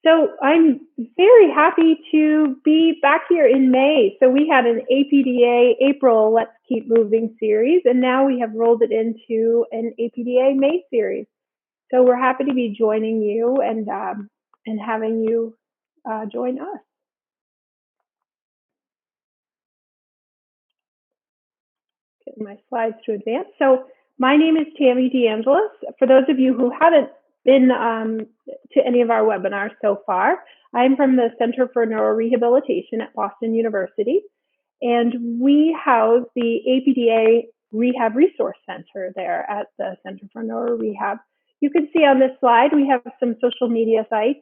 So I'm very happy to be back here in May. So we had an APDA April Let's Keep Moving series, and now we have rolled it into an APDA May series. So we're happy to be joining you and having you join us. Get my slides to advance. So my name is Tammy DeAngelis. For those of you who haven't been to any of our webinars so far, I'm from the Center for Neurorehabilitation at Boston University, and we house the APDA Rehab Resource Center there at the Center for Neurorehab. You can see on this slide we have some social media sites,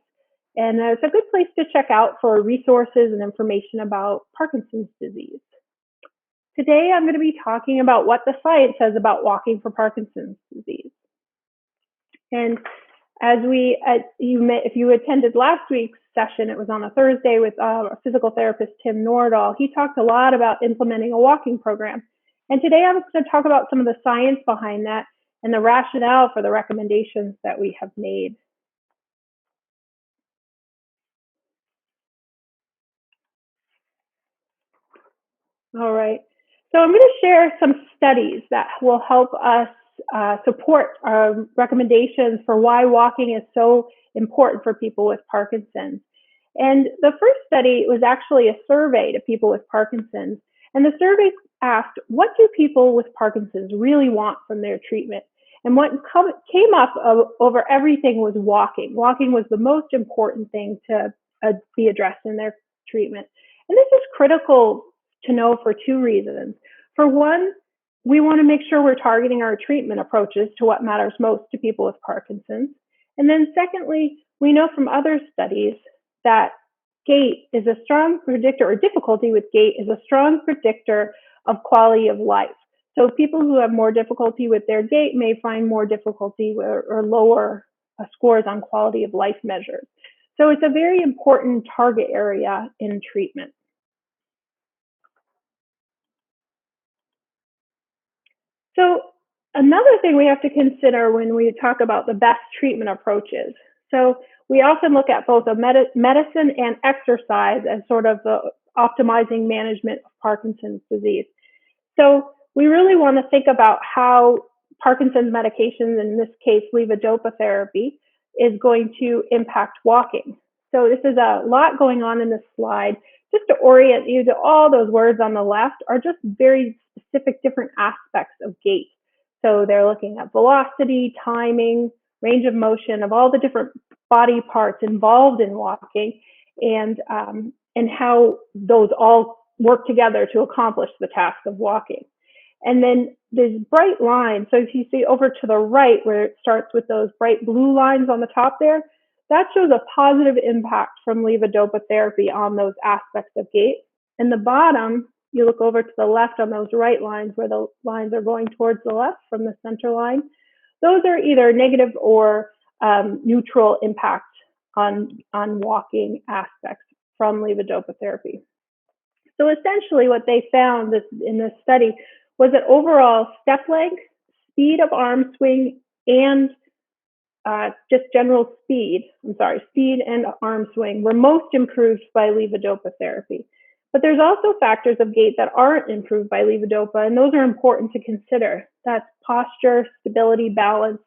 and it's a good place to check out for resources and information about Parkinson's disease. Today, I'm going to be talking about what the science says about walking for Parkinson's disease. And as if you attended last week's session, it was on a Thursday with our physical therapist, Tim Nordahl. He talked a lot about implementing a walking program. And today I'm going to talk about some of the science behind that and the rationale for the recommendations that we have made. All right. So I'm going to share some studies that will help us support our recommendations for why walking is so important for people with Parkinson's. And the first study was actually a survey to people with Parkinson's. And the survey asked, what do people with Parkinson's really want from their treatment? And what came up over everything was walking. Walking was the most important thing to be addressed in their treatment. And this is critical to know for two reasons. For one, we want to make sure we're targeting our treatment approaches to what matters most to people with Parkinson's. And then secondly, we know from other studies that gait is a strong predictor, or difficulty with gait is a strong predictor of quality of life. So people who have more difficulty with their gait may find more difficulty or lower scores on quality of life measures. So it's a very important target area in treatment. So another thing we have to consider when we talk about the best treatment approaches. So we often look at both medicine and exercise as sort of the optimizing management of Parkinson's disease. So we really want to think about how Parkinson's medications, in this case levodopa therapy, is going to impact walking. So this is a lot going on in this slide. Just to orient you to all those words on the left are just very specific different aspects of gait. So they're looking at velocity, timing, range of motion of all the different body parts involved in walking, and how those all work together to accomplish the task of walking. And then these bright lines, so if you see over to the right where it starts with those bright blue lines on the top there, that shows a positive impact from levodopa therapy on those aspects of gait. And the bottom, you look over to the left on those right lines where the lines are going towards the left from the center line. Those are either negative or neutral impact on walking aspects from levodopa therapy. So essentially what they found in this study was that overall step length, speed of arm swing, and just general speed and arm swing were most improved by levodopa therapy. But there's also factors of gait that aren't improved by levodopa, and those are important to consider. That's posture, stability, balance.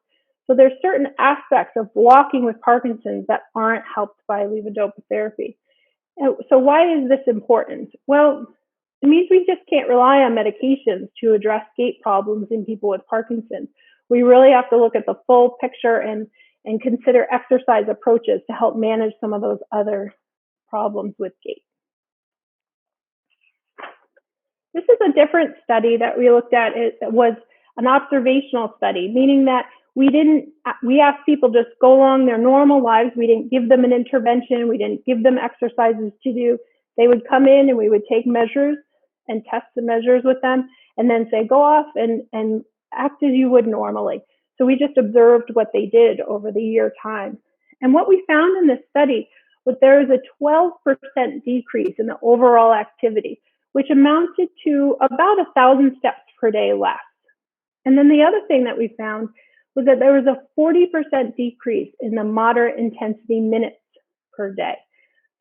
So there's certain aspects of walking with Parkinson's that aren't helped by levodopa therapy. So why is this important? Well, it means we just can't rely on medications to address gait problems in people with Parkinson's. We really have to look at the full picture and consider exercise approaches to help manage some of those other problems with gait. This is a different study that we looked at. It was an observational study, meaning that we asked people just go along their normal lives. We didn't give them an intervention. We didn't give them exercises to do. They would come in and we would take measures and test the measures with them and then say, go off and act as you would normally. So we just observed what they did over the year time. And what we found in this study was there was a 12% decrease in the overall activity, which amounted to about 1,000 steps per day less. And then the other thing that we found was that there was a 40% decrease in the moderate intensity minutes per day.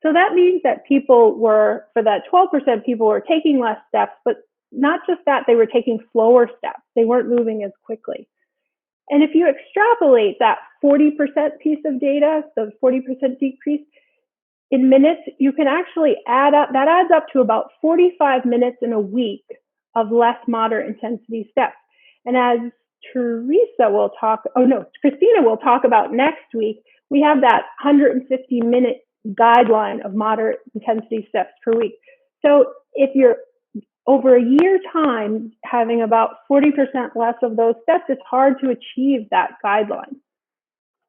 So that means that for that 12%, people were taking less steps, but not just that, they were taking slower steps. They weren't moving as quickly. And if you extrapolate that 40% piece of data, the 40% decrease in minutes, you can actually that adds up to about 45 minutes in a week of less moderate intensity steps. And as Christina will talk about next week, we have that 150-minute guideline of moderate intensity steps per week. So if you're over a year time having about 40% less of those steps, it's hard to achieve that guideline.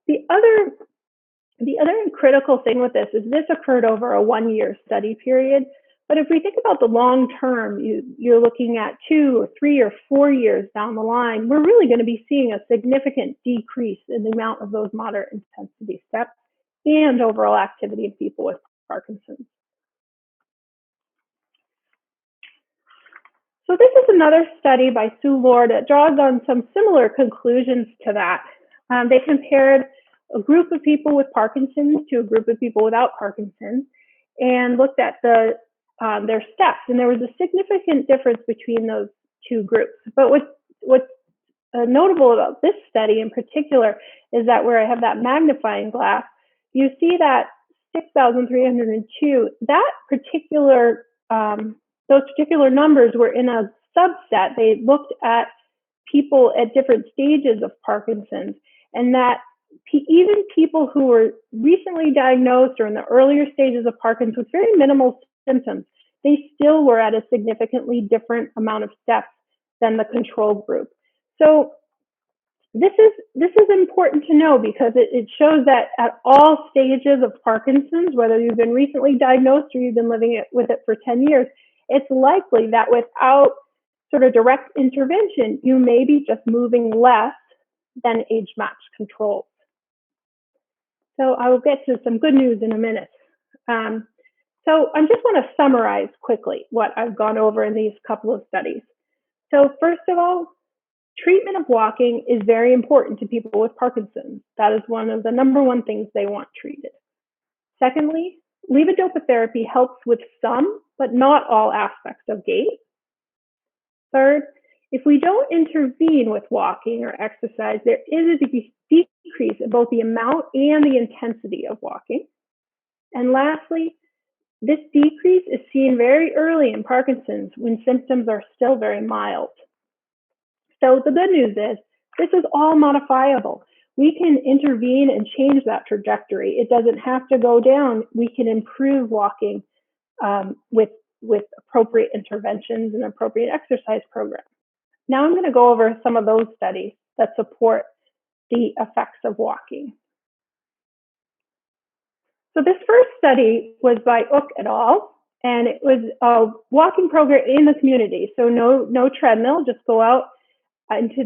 The other critical thing with this is this occurred over a 1-year study period. But if we think about the long term, you're looking at 2 or 3 or 4 years down the line, we're really going to be seeing a significant decrease in the amount of those moderate intensity steps and overall activity in people with Parkinson's. So this is another study by Sue Lord that draws on some similar conclusions to that. They compared a group of people with Parkinson's to a group of people without Parkinson's and looked at their steps. And there was a significant difference between those two groups. But what's notable about this study in particular is that where I have that magnifying glass, you see that 6,302, those particular numbers were in a subset. They looked at people at different stages of Parkinson's, and that even people who were recently diagnosed or in the earlier stages of Parkinson's with very minimal symptoms, they still were at a significantly different amount of steps than the control group. So this is important to know because it shows that at all stages of Parkinson's, whether you've been recently diagnosed or you've been living with it for 10 years, it's likely that without sort of direct intervention, you may be just moving less than age-matched controls. So I will get to some good news in a minute. So I just want to summarize quickly what I've gone over in these couple of studies. So first of all, treatment of walking is very important to people with Parkinson's. That is one of the number one things they want treated. Secondly, levodopa therapy helps with some, but not all aspects of gait. Third, if we don't intervene with walking or exercise, there is a decrease in both the amount and the intensity of walking. And lastly, this decrease is seen very early in Parkinson's when symptoms are still very mild. So the good news is this is all modifiable. We can intervene and change that trajectory. It doesn't have to go down. We can improve walking with appropriate interventions and appropriate exercise programs. Now I'm going to go over some of those studies that support the effects of walking. So this first study was by Ook et al., and it was a walking program in the community. So no treadmill, just go out into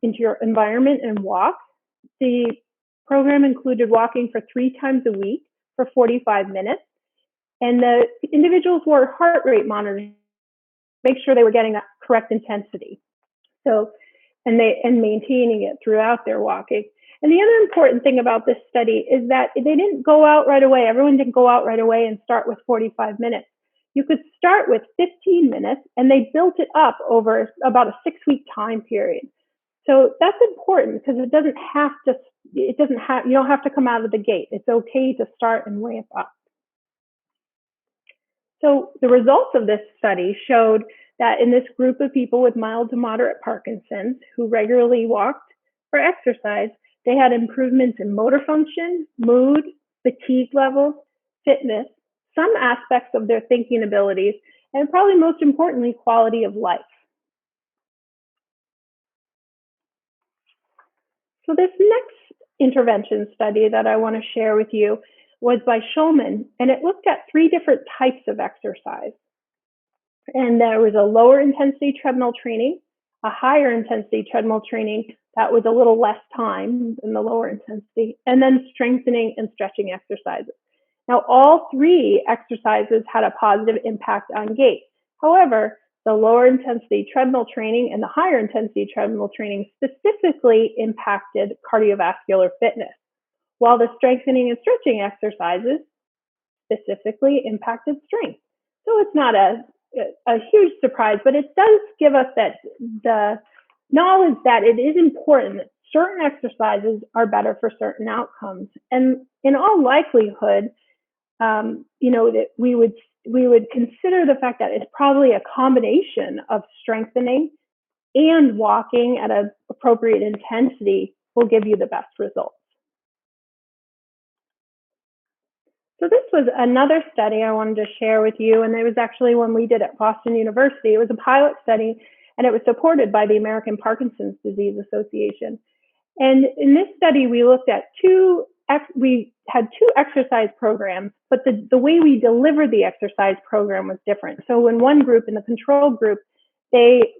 your environment and walk. The program included walking for 3 times a week for 45 minutes. And the individuals wore heart rate monitors to make sure they were getting that correct intensity. So, and maintaining it throughout their walking. And the other important thing about this study is that they didn't go out right away. Everyone didn't go out right away and start with 45 minutes. You could start with 15 minutes, and they built it up over about a 6-week time period. So that's important because you don't have to come out of the gate. It's okay to start and ramp up. So the results of this study showed that in this group of people with mild to moderate Parkinson's who regularly walked or exercised, they had improvements in motor function, mood, fatigue levels, fitness, some aspects of their thinking abilities, and probably most importantly, quality of life. So this next intervention study that I want to share with you was by Schulman, and it looked at 3 different types of exercise. And there was a lower intensity treadmill training, a higher intensity treadmill training that was a little less time than the lower intensity, and then strengthening and stretching exercises. Now, all 3 exercises had a positive impact on gait. However, the lower intensity treadmill training and the higher intensity treadmill training specifically impacted cardiovascular fitness, while the strengthening and stretching exercises specifically impacted strength. So it's not a huge surprise, but it does give us that the knowledge that it is important that certain exercises are better for certain outcomes. And in all likelihood, that we would consider the fact that it's probably a combination of strengthening and walking at an appropriate intensity will give you the best results. So this was another study I wanted to share with you, and it was actually one we did at Boston University. It was a pilot study, and it was supported by the American Parkinson's Disease Association. And in this study, we looked at we had two exercise programs, but the way we delivered the exercise program was different. So in one group, in the control group, they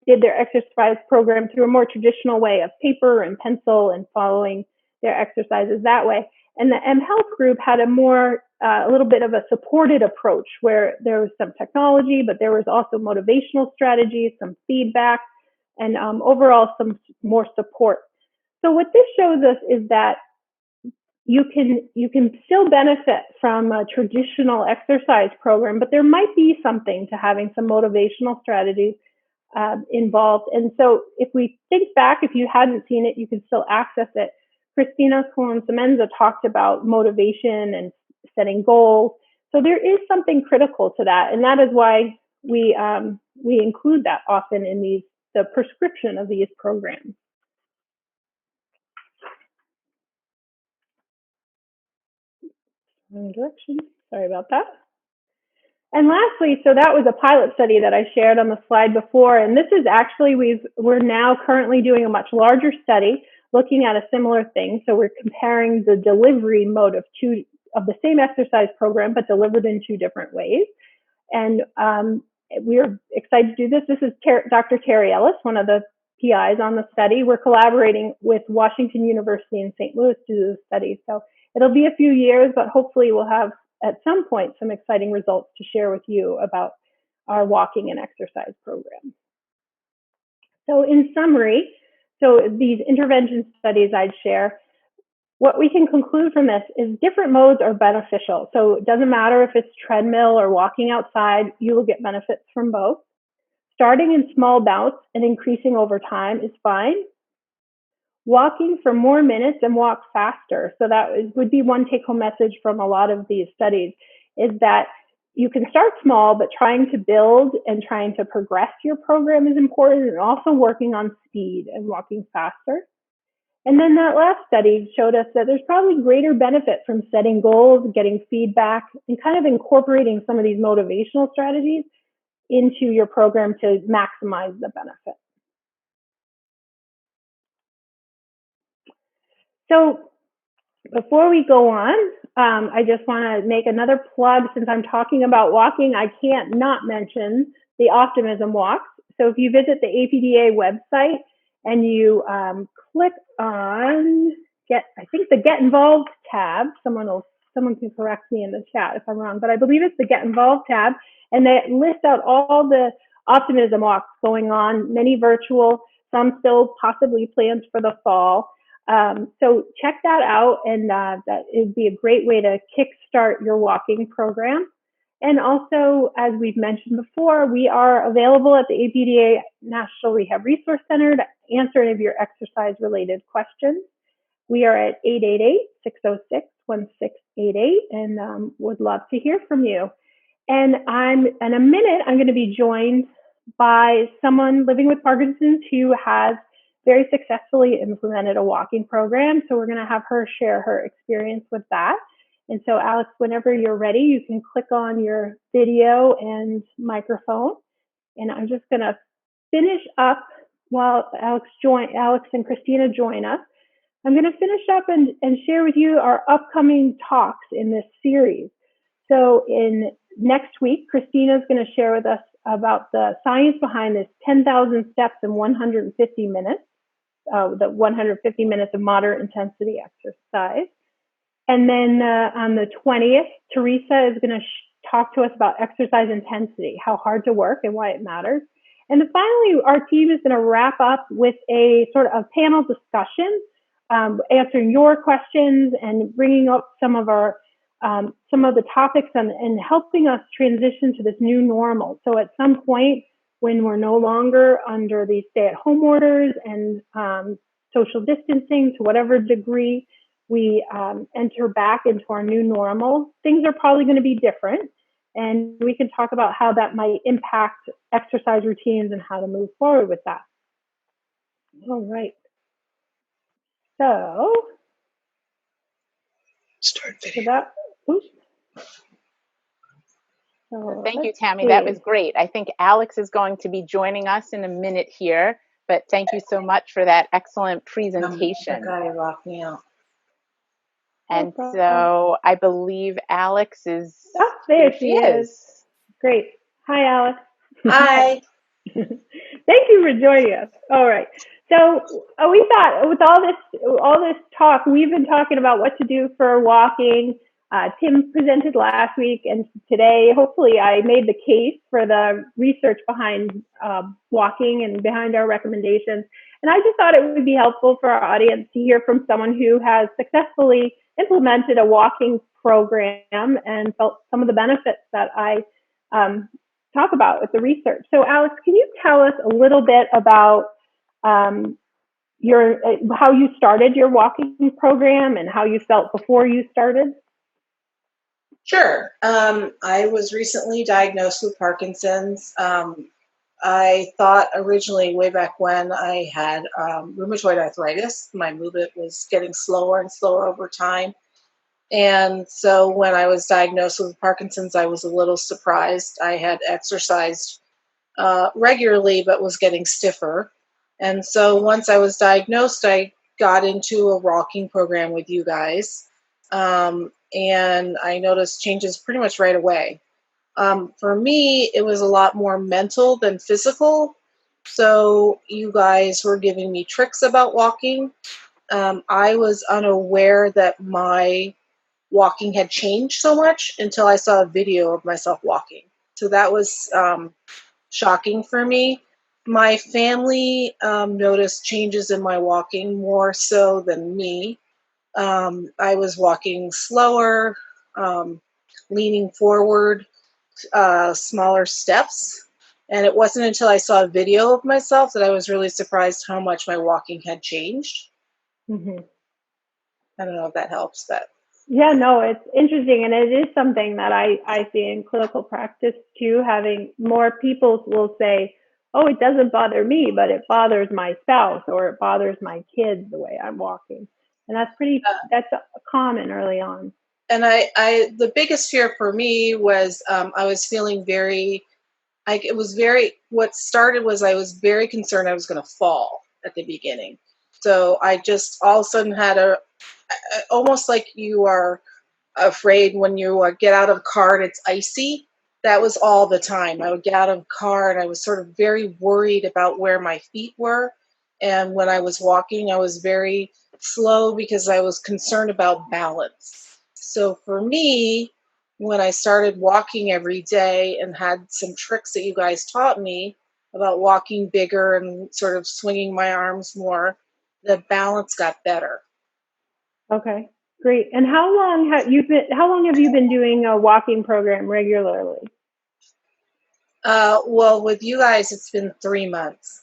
did their exercise program through a more traditional way of paper and pencil and following their exercises that way. And the mHealth group had a little bit of a supported approach where there was some technology, but there was also motivational strategies, some feedback, and overall some more support. So what this shows us is that you can still benefit from a traditional exercise program, but there might be something to having some motivational strategies involved. And so if we think back, if you hadn't seen it, you can still access it. Christina Colon-Semenza talked about motivation and setting goals. So there is something critical to that, and that is why we include that often in the prescription of these programs. Wrong direction. Sorry about that. And lastly, so that was a pilot study that I shared on the slide before, and this is actually we're now currently doing a much larger study looking at a similar thing. So we're comparing the delivery mode of the same exercise program, but delivered in two different ways. And we're excited to do this. This is Dr. Terry Ellis, one of the PIs on the study. We're collaborating with Washington University in St. Louis to do the study. So it'll be a few years, but hopefully we'll have at some point some exciting results to share with you about our walking and exercise program. So in summary, these intervention studies I'd share, what we can conclude from this is different modes are beneficial. So it doesn't matter if it's treadmill or walking outside, you will get benefits from both. Starting in small bouts and increasing over time is fine. Walking for more minutes and walk faster. So that would be one take-home message from a lot of these studies, is that you can start small, but trying to build and trying to progress your program is important, and also working on speed and walking faster. And then that last study showed us that there's probably greater benefit from setting goals, getting feedback, and kind of incorporating some of these motivational strategies into your program to maximize the benefit. So before we go on, I just want to make another plug. Since I'm talking about walking, I can't not mention the Optimism Walks. So if you visit the APDA website and you click on the Get Involved tab, someone can correct me in the chat if I'm wrong, but I believe it's the Get Involved tab, and they list out all the Optimism Walks going on, many virtual, some still possibly planned for the fall. So check that out, and that would be a great way to kickstart your walking program. And also, as we've mentioned before, we are available at the APDA National Rehab Resource Center to answer any of your exercise-related questions. We are at 888-606-1688, and would love to hear from you. And in a minute, I'm going to be joined by someone living with Parkinson's who has very successfully implemented a walking program. So we're going to have her share her experience with that. And so Alex, whenever you're ready, you can click on your video and microphone. And I'm just going to finish up while Alex and Christina join us. I'm going to finish up and share with you our upcoming talks in this series. So in next week, Christina is going to share with us about the science behind this 10,000 steps in 150 minutes. The 150 minutes of moderate intensity exercise. And then on the 20th, Teresa is going to talk to us about exercise intensity, how hard to work and why it matters. And then finally, our team is going to wrap up with a sort of panel discussion answering your questions and bringing up some of the topics and helping us transition to this new normal. So at some point when we're no longer under these stay-at-home orders and social distancing to whatever degree we enter back into our new normal, things are probably going to be different. And we can talk about how that might impact exercise routines and how to move forward with that. All right. So, start video. Thank you, Tammy. That was great. I think Alex is going to be joining us in a minute here, but thank you so much for that excellent presentation. The guy locked me out. And so I believe Alex is... Oh, there she is. Great. Hi, Alex. Hi. Thank you for joining us. All right. So we thought with all this talk, we've been talking about what to do for walking. Tim presented last week, and today, hopefully, I made the case for the research behind walking and behind our recommendations. And I just thought it would be helpful for our audience to hear from someone who has successfully implemented a walking program and felt some of the benefits that I talk about with the research. So, Alex, can you tell us a little bit about how you started your walking program and how you felt before you started? Sure. I was recently diagnosed with Parkinson's. I thought originally, way back when, I had rheumatoid arthritis. My movement was getting slower and slower over time. And so when I was diagnosed with Parkinson's, I was a little surprised. I had exercised regularly, but was getting stiffer. And so once I was diagnosed, I got into a walking program with you guys. And I noticed changes pretty much right away. For me, it was a lot more mental than physical. So you guys were giving me tricks about walking. I was unaware that my walking had changed so much until I saw a video of myself walking. So that was shocking for me. My family noticed changes in my walking more so than me. I was walking slower, leaning forward, smaller steps. And it wasn't until I saw a video of myself that I was really surprised how much my walking had changed. Mm-hmm. I don't know if that helps, but. Yeah, no, it's interesting. And it is something that I see in clinical practice too, having more people will say, oh, it doesn't bother me, but it bothers my spouse or it bothers my kids the way I'm walking. And that's common early on. And the biggest fear for me was I was feeling what started was I was very concerned I was going to fall at the beginning. So I just all of a sudden had almost like you are afraid when you get out of a car and it's icy. That was all the time. I would get out of a car and I was sort of very worried about where my feet were. And when I was walking, I was very slow because I was concerned about balance. So for me, when I started walking every day and had some tricks that you guys taught me about walking bigger and sort of swinging my arms more, the balance got better. Okay, great. And how long have you been doing a walking program regularly? Well, with you guys, it's been 3 months.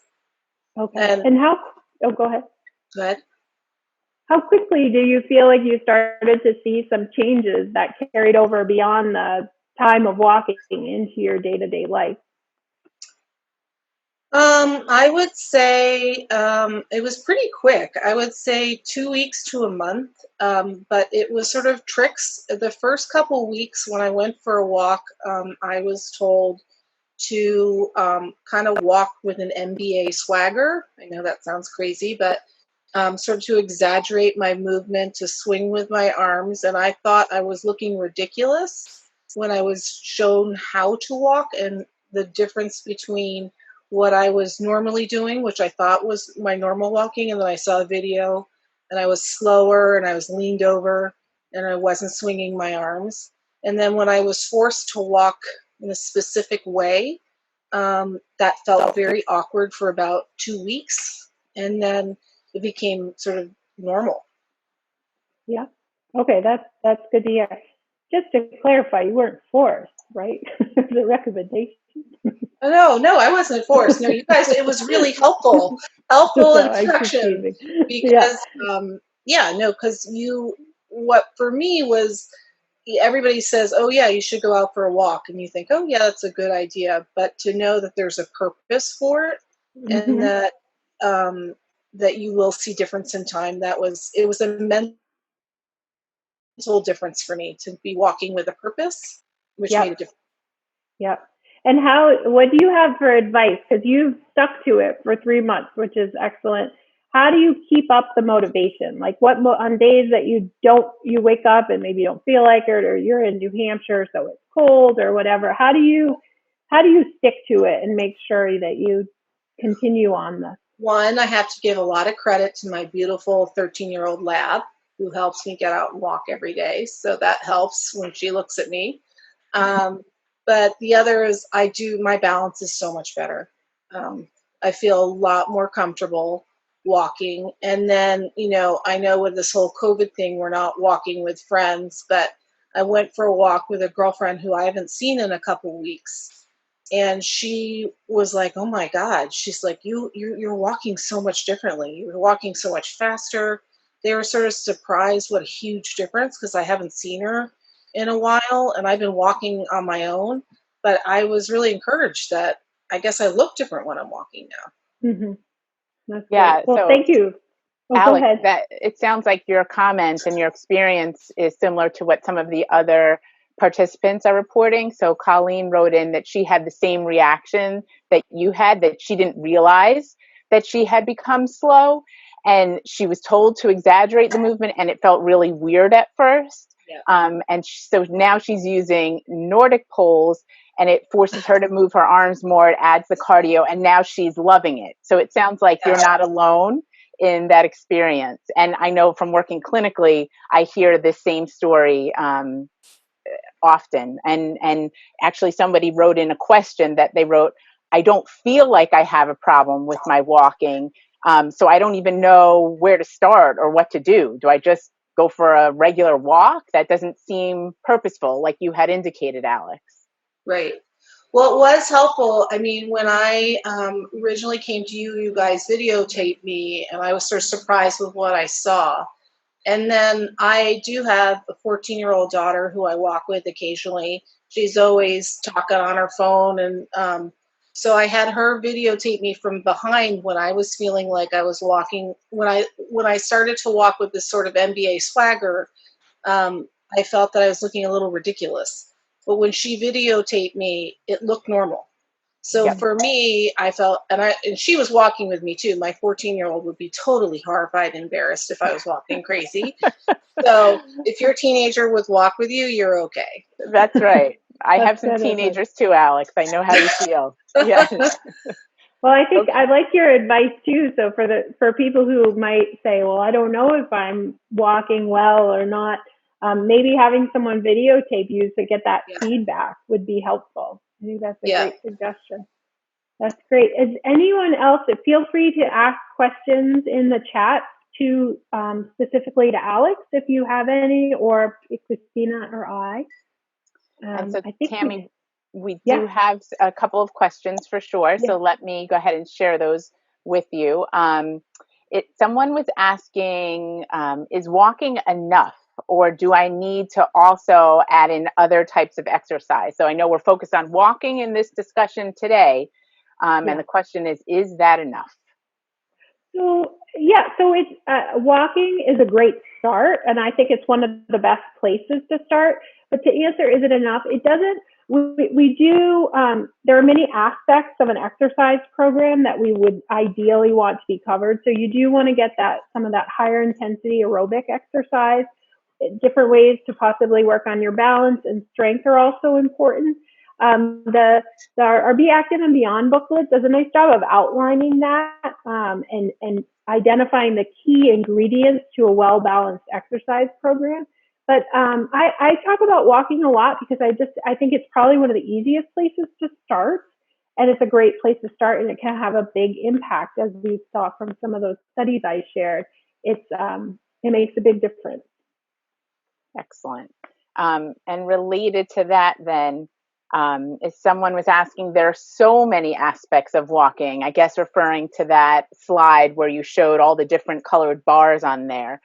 Okay. Go ahead. Go ahead. How quickly do you feel like you started to see some changes that carried over beyond the time of walking into your day-to-day life? I would say it was pretty quick. I would say 2 weeks to a month, but it was sort of tricks. The first couple weeks when I went for a walk, I was told to kind of walk with an MBA swagger. I know that sounds crazy, but sort of to exaggerate my movement, to swing with my arms, and I thought I was looking ridiculous when I was shown how to walk and the difference between what I was normally doing, which I thought was my normal walking, and then I saw a video and I was slower and I was leaned over and I wasn't swinging my arms. And then when I was forced to walk in a specific way, that felt very awkward for about 2 weeks. And then it became sort of normal. Yeah. Okay, that's good to hear. Just to clarify, you weren't forced, right? The recommendation. No, I wasn't forced. No, you guys, it was really helpful No, I'm just instruction teasing. Yeah. because, because what for me was, everybody says, oh yeah, you should go out for a walk. And you think, oh yeah, that's a good idea. But to know that there's a purpose for it and that you will see difference in time, it was a mental difference for me to be walking with a purpose, which made a difference. Yep. And what do you have for advice? Because you've stuck to it for 3 months, which is excellent. How do you keep up the motivation? Like on days that you wake up and maybe you don't feel like it, or you're in New Hampshire, so it's cold or whatever. How do you stick to it and make sure that you continue on this? One, I have to give a lot of credit to my beautiful 13-year-old lab who helps me get out and walk every day. So that helps when she looks at me. But the other is my balance is so much better. I feel a lot more comfortable walking. And then, I know with this whole COVID thing, we're not walking with friends, but I went for a walk with a girlfriend who I haven't seen in a couple weeks. And she was like, oh my God, she's like, you're walking so much differently. You're walking so much faster. They were sort of surprised what a huge difference, because I haven't seen her in a while and I've been walking on my own, but I was really encouraged that I guess I look different when I'm walking now. Mm-hmm. That's Yeah. great. Well, So thank you. Alex, go ahead. it sounds like your comment and your experience is similar to what some of the other participants are reporting. So Colleen wrote in that she had the same reaction that you had, that she didn't realize that she had become slow, and she was told to exaggerate the movement, and it felt really weird at first. Yeah. So now she's using Nordic poles, and it forces her to move her arms more. It adds the cardio, and now she's loving it. So it sounds like you're not alone in that experience. And I know from working clinically, I hear this same story often. And actually somebody wrote in a question that they wrote, I don't feel like I have a problem with my walking. So I don't even know where to start or what to do. Do I just go for a regular walk? That doesn't seem purposeful, like you had indicated, Alex. Right. Well, it was helpful. I mean, when I originally came to you, you guys videotaped me, and I was sort of surprised with what I saw. And then I do have a 14-year-old daughter who I walk with occasionally. She's always talking on her phone. And so I had her videotape me from behind when I was feeling like I was walking. When I started to walk with this sort of NBA swagger, I felt that I was looking a little ridiculous. But when she videotaped me, it looked normal. So for me, I felt, and she was walking with me too. My 14-year-old would be totally horrified and embarrassed if I was walking crazy. So if your teenager would walk with you, you're okay. That's right. I have some teenagers too, Alex. I know how you feel. Yes. Well, I think I like your advice too. So for people who might say, well, I don't know if I'm walking well or not, maybe having someone videotape you to get that feedback would be helpful. I think that's a great suggestion. That's great. Is anyone else, feel free to ask questions in the chat to specifically to Alex if you have any, or Christina or I. And so I think Tammy, we do have a couple of questions for sure. So let me go ahead and share those with you. Someone was asking, is walking enough, or do I need to also add in other types of exercise? So I know we're focused on walking in this discussion today. And the question is that enough? So it's walking is a great start, and I think it's one of the best places to start. But to answer, is it enough? It doesn't. We do. There are many aspects of an exercise program that we would ideally want to be covered. So you do want to get some of that higher intensity aerobic exercise. Different ways to possibly work on your balance and strength are also important. Our Be Active and Beyond booklet does a nice job of outlining that and identifying the key ingredients to a well-balanced exercise program. But I talk about walking a lot because I think it's probably one of the easiest places to start, and it's a great place to start, and it can have a big impact, as we saw from some of those studies I shared. it makes a big difference. Excellent. And related to that, then, as someone was asking, there are so many aspects of walking, I guess referring to that slide where you showed all the different colored bars on there,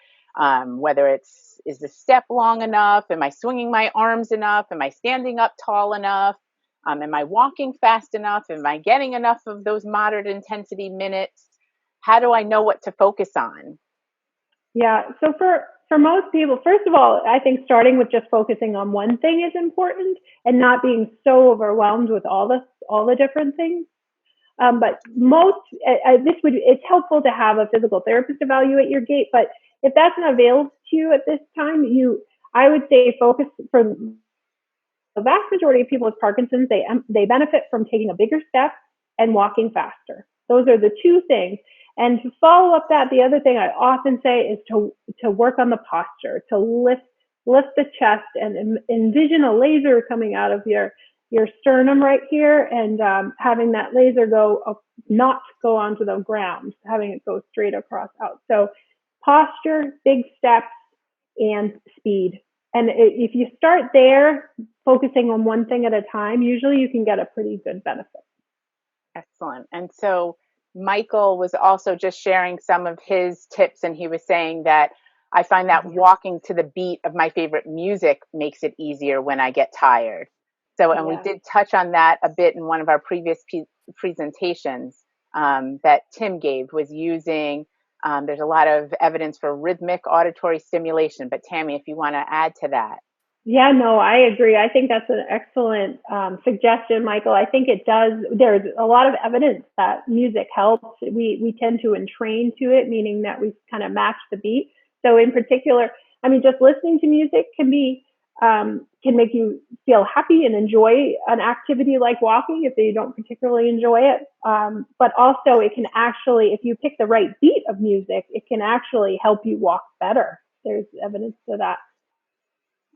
whether is the step long enough? Am I swinging my arms enough? Am I standing up tall enough? Am I walking fast enough? Am I getting enough of those moderate intensity minutes? How do I know what to focus on? Yeah, so for most people, first of all, I think starting with just focusing on one thing is important and not being so overwhelmed with all the different things. But it's helpful to have a physical therapist evaluate your gait. But if that's not available to you at this time, I would say focus. For the vast majority of people with Parkinson's, they benefit from taking a bigger step and walking faster. Those are the two things. And to follow up that, the other thing I often say is to work on the posture, to lift the chest and envision a laser coming out of your sternum right here, and having that laser not go onto the ground, having it go straight across out. So posture, big steps, and speed. And if you start there, focusing on one thing at a time, usually you can get a pretty good benefit. Excellent. And so Michael was also just sharing some of his tips, and he was saying that I find that walking to the beat of my favorite music makes it easier when I get tired. So, and we did touch on that a bit in one of our previous presentations that Tim gave, was using, there's a lot of evidence for rhythmic auditory stimulation, but Tammy, if you want to add to that. Yeah, no, I agree. I think that's an excellent suggestion, Michael. I think it does. There's a lot of evidence that music helps. We tend to entrain to it, meaning that we kind of match the beat. So in particular, I mean, just listening to music can make you feel happy and enjoy an activity like walking if you don't particularly enjoy it. But also it can actually, if you pick the right beat of music, it can actually help you walk better. There's evidence to that.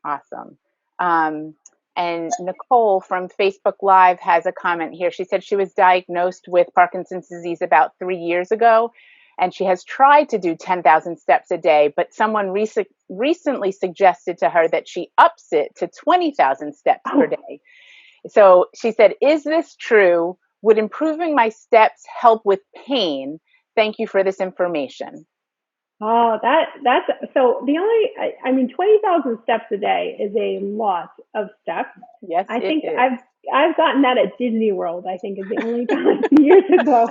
Awesome. And Nicole from Facebook Live has a comment here. She said she was diagnosed with Parkinson's disease about 3 years ago, and she has tried to do 10,000 steps a day, but someone recently suggested to her that she ups it to 20,000 steps per day. So she said, is this true? Would improving my steps help with pain? Thank you for this information. Oh, that's so the only, I mean, 20,000 steps a day is a lot of steps. Yes, I think I've gotten that at Disney World, I think is the only time years ago.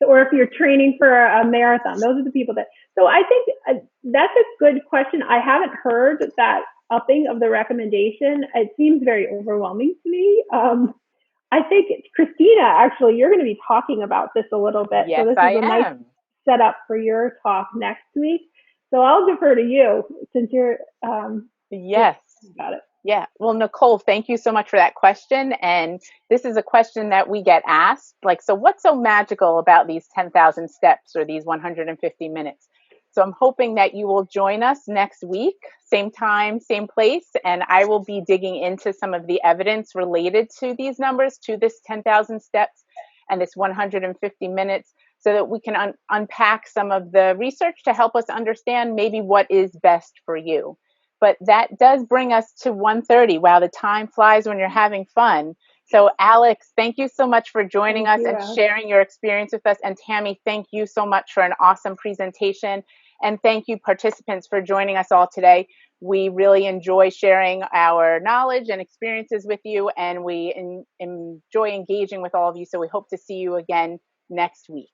Or if you're training for a marathon, those are the people so I think that's a good question. I haven't heard that upping of the recommendation. It seems very overwhelming to me. I think Christina, actually, you're going to be talking about this a little bit. Yes, so this I is a am. nice set up for your talk next week. So I'll defer to you since you're yes. Got it. Yeah. Well, Nicole, thank you so much for that question. And this is a question that we get asked, like, so what's so magical about these 10,000 steps or these 150 minutes? So I'm hoping that you will join us next week, same time, same place, and I will be digging into some of the evidence related to these numbers, to this 10,000 steps and this 150 minutes, so that we can unpack some of the research to help us understand maybe what is best for you. But that does bring us to 1:30. Wow, the time flies when you're having fun. So Alex, thank you so much for joining us and sharing your experience with us. And Tammy, thank you so much for an awesome presentation. And thank you, participants, for joining us all today. We really enjoy sharing our knowledge and experiences with you, and we enjoy engaging with all of you. So we hope to see you again next week.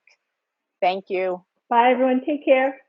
Thank you. Bye, everyone. Take care.